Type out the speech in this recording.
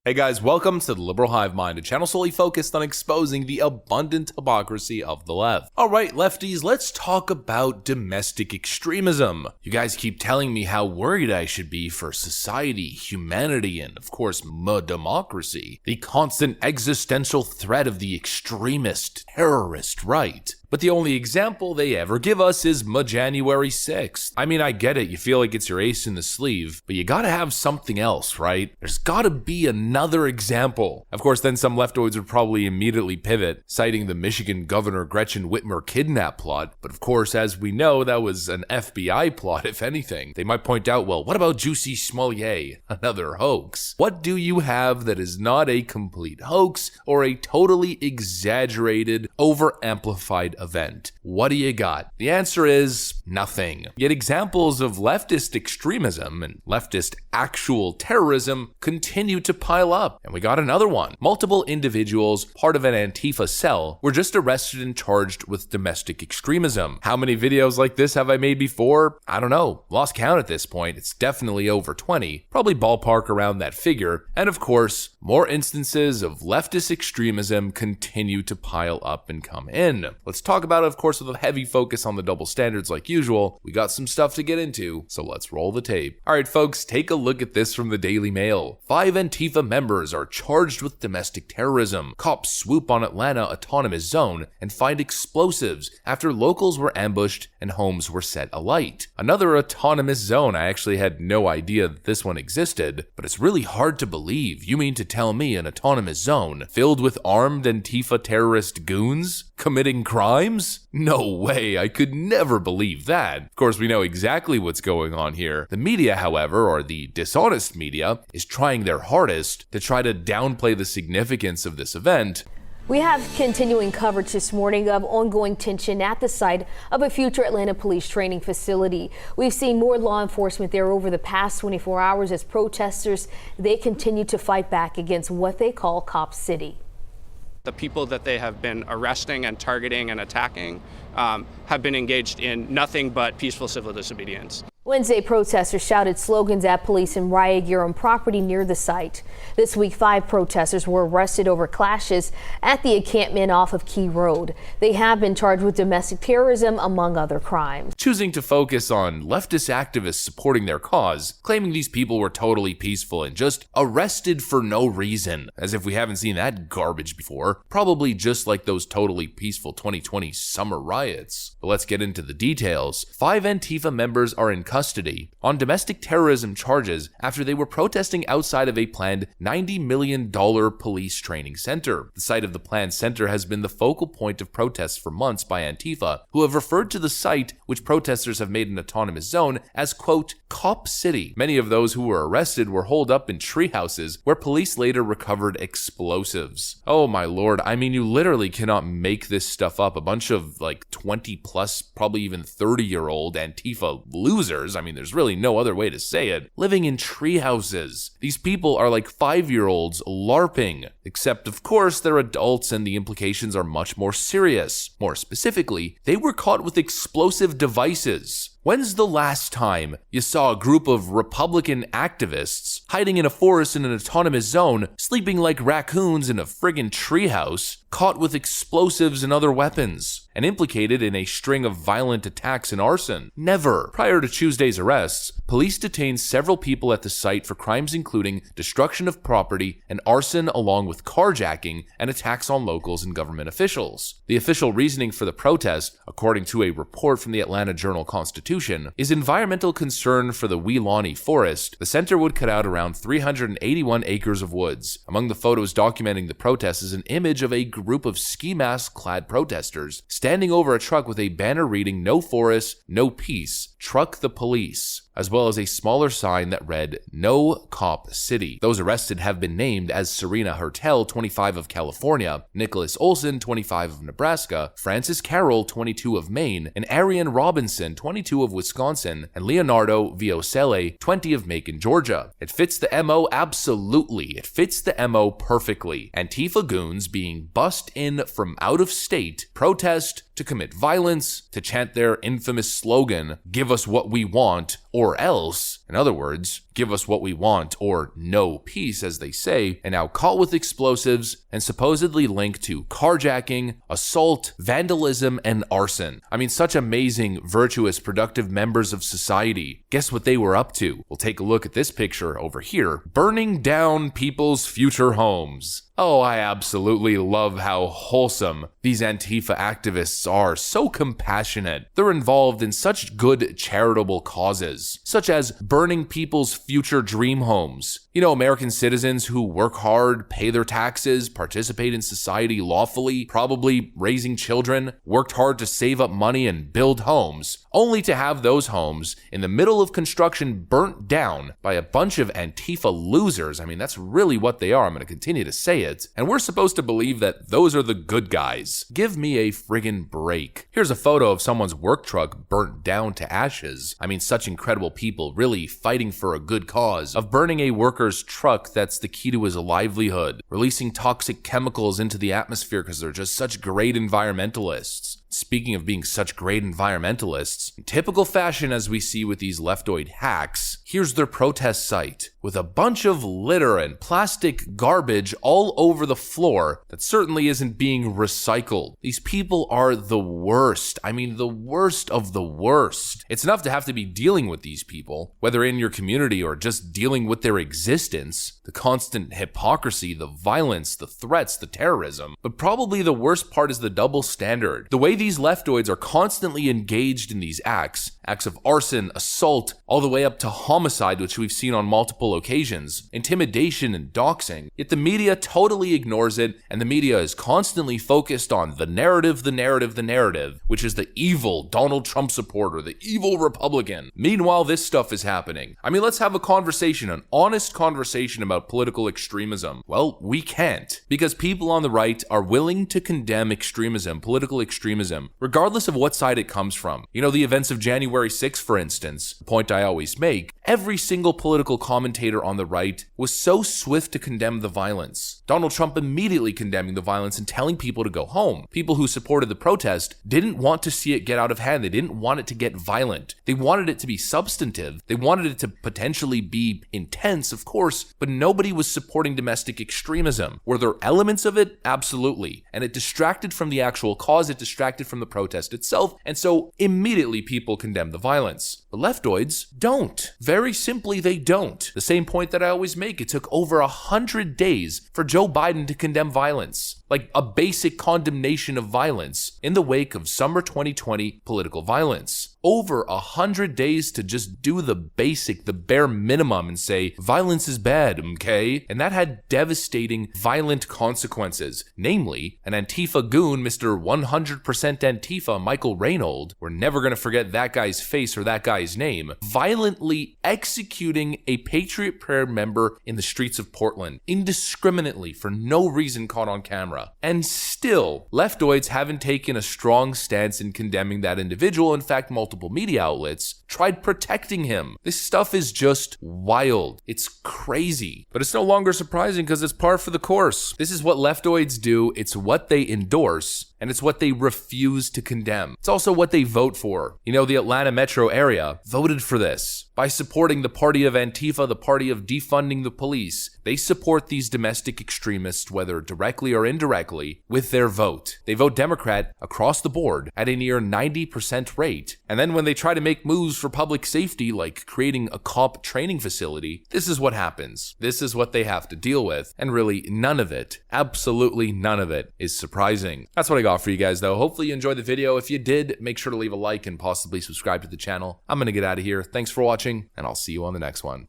Hey guys, welcome to the Liberal Hive Mind, a channel solely focused on exposing the abundant hypocrisy of the left. Alright lefties, let's talk about domestic extremism. You guys keep telling me how worried I should be for society, humanity, and of course, democracy. The constant existential threat of the extremist, terrorist right. But the only example they ever give us is January 6th. I mean, I get it, you feel like it's your ace in the sleeve, but you gotta have something else, right? There's gotta be another example. Of course, then some leftoids would probably immediately pivot, citing the Michigan Governor Gretchen Whitmer kidnap plot. But of course, as we know, that was an FBI plot, if anything. They might point out, well, what about Juicy Smollett? Another hoax. What do you have that is not a complete hoax or a totally exaggerated, over-amplified event? What do you got? The answer is nothing. Yet examples of leftist extremism and leftist actual terrorism continue to pile up. And we got another one. Multiple individuals, part of an Antifa cell, were just arrested and charged with domestic extremism. How many videos like this have I made before? I don't know. Lost count at this point. It's definitely over 20. Probably ballpark around that figure. And of course, more instances of leftist extremism continue to pile up and come in. Let's talk about it, of course, with a heavy focus on the double standards like usual. We got some stuff to get into, so let's roll the tape. Alright folks, take a look at this from the Daily Mail. 5 Antifa members are charged with domestic terrorism. Cops swoop on Atlanta autonomous zone and find explosives after locals were ambushed and homes were set alight. Another autonomous zone. I actually had no idea that this one existed, but it's really hard to believe. You mean to tell me an autonomous zone filled with armed Antifa terrorist goons committing crimes? No way, I could never believe that. Of course, we know exactly what's going on here. The media, however, or the dishonest media, is trying their hardest to try to downplay the significance of this event. We have continuing coverage this morning of ongoing tension at the site of a future Atlanta police training facility. We've seen more law enforcement there over the past 24 hours as protesters, they continue to fight back against what they call Cop City. The people that they have been arresting and targeting and attacking have been engaged in nothing but peaceful civil disobedience. Wednesday, protesters shouted slogans at police and riot gear on property near the site. This week, 5 protesters were arrested over clashes at the encampment off of Key Road. They have been charged with domestic terrorism, among other crimes. Choosing to focus on leftist activists supporting their cause, claiming these people were totally peaceful and just arrested for no reason, as if we haven't seen that garbage before. Probably just like those totally peaceful 2020 summer riots. But let's get into the details. 5 Antifa members are in custody on domestic terrorism charges after they were protesting outside of a planned $90 million police training center. The site of the planned center has been the focal point of protests for months by Antifa, who have referred to the site, which protesters have made an autonomous zone, as, quote, Cop City. Many of those who were arrested were holed up in tree houses where police later recovered explosives. Oh my lord, I mean, you literally cannot make this stuff up. A bunch of like 20 plus, probably even 30-year-old Antifa losers, I mean, there's really no other way to say it, living in tree houses. These people are like 5-year-olds LARPing, except of course they're adults and the implications are much more serious. More specifically, they were caught with explosive devices. When's the last time you saw a group of Republican activists hiding in a forest in an autonomous zone, sleeping like raccoons in a friggin' treehouse, caught with explosives and other weapons, and implicated in a string of violent attacks and arson? Never. Prior to Tuesday's arrests, police detained several people at the site for crimes including destruction of property and arson, along with carjacking and attacks on locals and government officials. The official reasoning for the protest, according to a report from the Atlanta Journal-Constitution, is environmental concern for the Weelaunee Forest. The center would cut out around 381 acres of woods. Among the photos documenting the protest is an image of a group of ski mask clad protesters standing over a truck with a banner reading "No Forest, No Peace, Truck the Police," as well as a smaller sign that read "No Cop City." Those arrested have been named as Serena Hertel, 25 of California, Nicholas Olson, 25 of Nebraska, Francis Carroll, 22 of Maine, and Arian Robinson, 22 of Wisconsin, and Leonardo Viosele, 20 of Macon, Georgia. It fits the MO absolutely. It fits the MO perfectly. Antifa goons being bussed in from out of state, protest, to commit violence, to chant their infamous slogan, "Give us what we want or or else. In other words, give us what we want or no peace, as they say, and now caught with explosives and supposedly linked to carjacking, assault, vandalism, and arson. I mean, such amazing, virtuous, productive members of society. Guess what they were up to? We'll take a look at this picture over here. Burning down people's future homes. Oh, I absolutely love how wholesome these Antifa activists are, so compassionate. They're involved in such good charitable causes, such as burning people's future dream homes. You know, American citizens who work hard, pay their taxes, participate in society lawfully, probably raising children, worked hard to save up money and build homes, only to have those homes in the middle of construction burnt down by a bunch of Antifa losers. I mean, that's really what they are. I'm going to continue to say it. And we're supposed to believe that those are the good guys. Give me a friggin' break. Here's a photo of someone's work truck burnt down to ashes. I mean, such incredible people really fighting for a good cause of burning a worker's truck that's the key to his livelihood, releasing toxic chemicals into the atmosphere because they're just such great environmentalists. Speaking of being such great environmentalists, in typical fashion as we see with these leftoid hacks, here's their protest site with a bunch of litter and plastic garbage all over the floor that certainly isn't being recycled. These people are the worst. I mean, the worst of the worst. It's enough to have to be dealing with these people, whether in your community or just dealing with their existence, the constant hypocrisy, the violence, the threats, the terrorism. But probably the worst part is the double standard. The way these leftoids are constantly engaged in these acts of arson, assault, all the way up to homicide, which we've seen on multiple occasions, intimidation and doxing. Yet the media totally ignores it, and the media is constantly focused on the narrative, which is the evil Donald Trump supporter, the evil Republican. Meanwhile, this stuff is happening. I mean, let's have a conversation, an honest conversation about political extremism. Well, we can't, because people on the right are willing to condemn extremism, political extremism, regardless of what side it comes from. You know, the events of January 6th, for instance, the point I always make, every single political commentator on the right was so swift to condemn the violence. Donald Trump immediately condemning the violence and telling people to go home. People who supported the protest didn't want to see it get out of hand. They didn't want it to get violent. They wanted it to be substantive. They wanted it to potentially be intense, of course, but nobody was supporting domestic extremism. Were there elements of it? Absolutely. And it distracted from the actual cause. It distracted from the protest itself. And so immediately people condemned the violence. The leftoids don't. Very simply, they don't. The same point that I always make. It took over 100 days for Joe Biden to condemn violence. Like a basic condemnation of violence in the wake of summer 2020 political violence. Over 100 days to just do the basic, the bare minimum and say, violence is bad, okay? And that had devastating, violent consequences. Namely, an Antifa goon, Mr. 100% Antifa, Michael Reynolds, we're never going to forget that guy's face or that guy's name, violently executing a Patriot Prayer member in the streets of Portland, indiscriminately, for no reason, caught on camera. And still, leftoids haven't taken a strong stance in condemning that individual. In fact, multiple media outlets tried protecting him. This stuff is just wild. It's crazy. But it's no longer surprising because it's par for the course. This is what leftoids do. It's what they endorse. And it's what they refuse to condemn. It's also what they vote for. You know, the Atlanta metro area voted for this. By supporting the party of Antifa, the party of defunding the police, they support these domestic extremists, whether directly or indirectly, with their vote. They vote Democrat across the board at a near 90% rate. And then when they try to make moves for public safety, like creating a cop training facility, this is what happens. This is what they have to deal with. And really, none of it, absolutely none of it, is surprising. That's what I got for you guys, though. Hopefully you enjoyed the video. If you did, make sure to leave a like and possibly subscribe to the channel. I'm going to get out of here. Thanks for watching, and I'll see you on the next one.